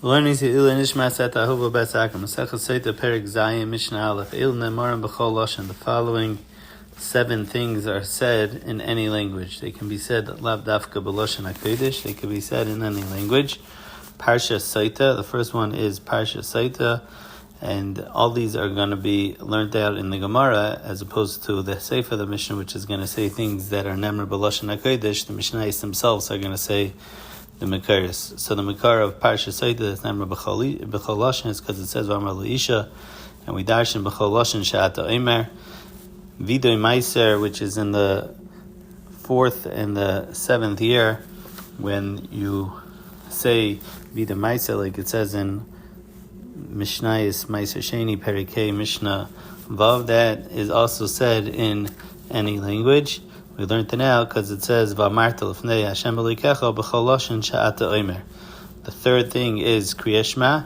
Learning to Nishmas Etta Ahuva Sotah Perik Zayin Mishna Aleph Nemarim B'chol Lashon. The following 7 things are said in any language. They can be said lav dafka b'lashon hakodesh. They can be said in any language. Parsha Sotah. The first one is Parsha Sotah, and all these are going to be learned out in the Gemara, as opposed to the Sefer of the Mishnah, which is going to say things that are nemar b'lashon hakodesh. The Mishnayos themselves are going to say the Mekaris. So the Mekar of Parsha Sotah is Nemar B'chol Lashon is because it says V'amar L'isha, and we darshan B'chol Lashon She'ata Omer. Vidoy Meiser, which is in the 4th and the 7th year, when you say Vidoy Meiser, like it says in Mishnayos Meiser Sheni Perikei Mishnah Vav, that is also said in any language. We learned it now because it says V'amarta l'fnei Hashem Elokecha b'chol lashon she'ata omer. The third thing is Kriyas Shema,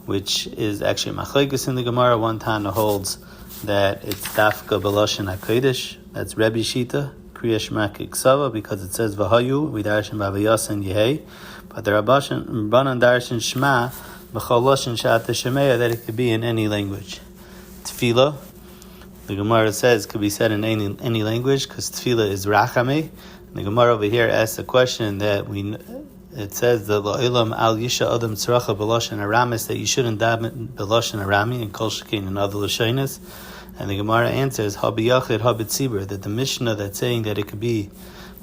which is actually machlekes in the Gemara. One Tana holds that it's dafka b'lashon hakodesh. That's Rebbe Shita Kriyas Shema kiksava, because it says V'hayu we darshan b'avayasan yehei. But the Rabbanan darshan Shema b'chol lashon she'ata shemeya, that it could be in any language. Tefillah, the Gemara says, could be said in any language, because tefillah is rachame. The Gemara over here asks a question that it says that la'ilam al yisha adam tzracha b'lashon aramis, that you shouldn't daven b'lashon arami and kol shekin and other lashonos. And the Gemara answers habiyachid habitzibur, that the Mishnah that's saying that it could be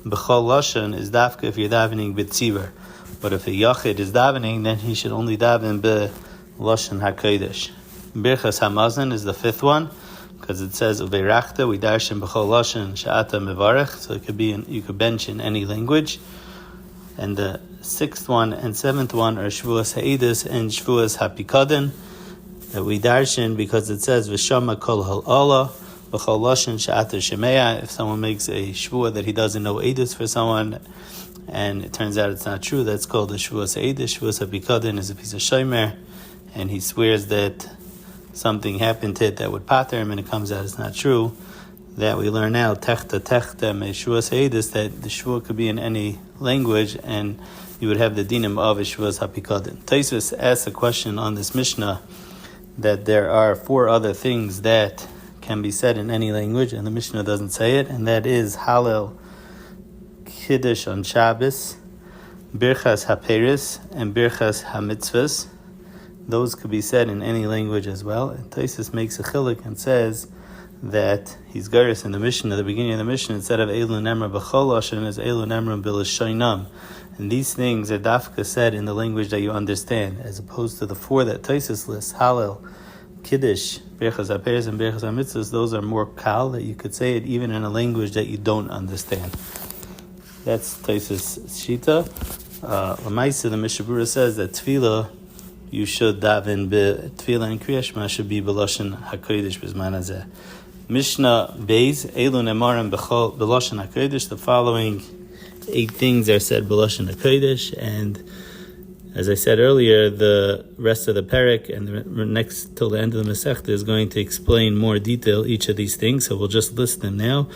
b'chol lashon is dafka if you're davening b'tzibur. But if a yachid is davening, then he should only daven b'lashon hakodesh. Birchas hamazon is the 5th one, because it says uveirachta we darshan b'chol lashon she'ata mevarech, so it could be you could bench in any language. And the 6th one and 7th one are shvuas ha'edus and shvuas ha'pikadon, that we darshan because it says v'shama kol hal'ala b'chol lashon she'ata shemeya. If someone makes a shvua that he doesn't know edus for someone, and it turns out it's not true, that's called a shvuas ha'edus. Shvuas ha'pikadon is a piece of shomer, and he swears that something happened to it that would pater him, and it comes out it's not true. That we learn now, techta meshuas ha'edus, that the shvua could be in any language, and you would have the dinim of shvuas ha'pikadon. Tosfos asks a question on this Mishnah that there are 4 other things that can be said in any language, and the Mishnah doesn't say it, and that is Hallel, Kiddush on Shabbos, Birchas HaPeris, and Birchas HaMitzvahs. Those could be said in any language as well. And Tosfos makes a chiluk and says that he's garis in the Mishnah, at the beginning of the Mishnah, instead of Elu Nemra B'chol Lashon, is Elu Nemra B'Lashoinam. And these things are dafka said in the language that you understand, as opposed to the 4 that Tosfos lists, Hallel, Kiddush, Birchas HaPeres, and Birchas HaMitzvahs. Those are more kal, that you could say it even in a language that you don't understand. That's Tosfos Shita. L'maisa, the Mishnah Berurah says that Tefillah, you should daven tefillah and Kriyas Shema should be b'lashon hakodesh b'zman hazeh. Mishnah Beis Elu nemarim b'lashon hakodesh. The following 8 things are said b'lashon hakodesh, and as I said earlier, the rest of the parak and the next till the end of the Masechta is going to explain more detail each of these things. So we'll just list them now.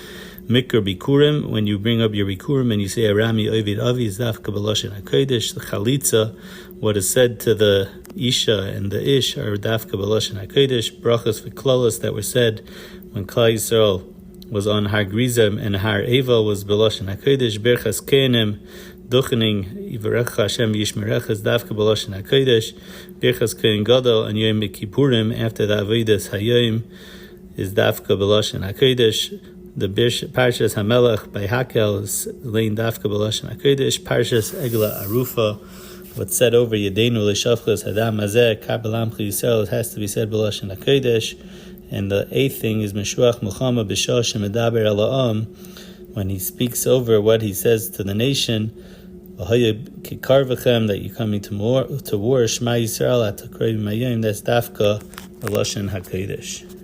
Mikra Bikurim, when you bring up your Bikurim and you say Arami Ovid Avi is dafka b'lashon hakodesh. The Chalitza, what is said to the Isha and the Ish, are dafka b'lashon hakodesh. Brachas v'klalos that were said when Klal Yisrael was on Har Grizim and Har Eva was b'lashon hakodesh. Berchas Kenim, Duchening Yivarecha Hashem Yishmerecha is dafka b'lashon hakodesh. Berchas Kein Gadol and Yom Kippurim after the Avodas Hayom is dafka b'lashon hakodesh. The Parshas Hamelach by Hakel is lein dafka b'lashon hakodesh. Parshas Egla Arufa, what's said over Yedenu L'Shavchas Hadam Hazeh Kabelam Yisrael, it has to be said b'lashon hakodesh. And the 8th thing is Meshuach Muchama B'Shah Shemedaber Ela'am, when he speaks over what he says to the nation, V'haya Kikarvachem, that you're coming to war, Shema Yisrael At Takrev Mayim, that's dafka b'lashon hakodesh.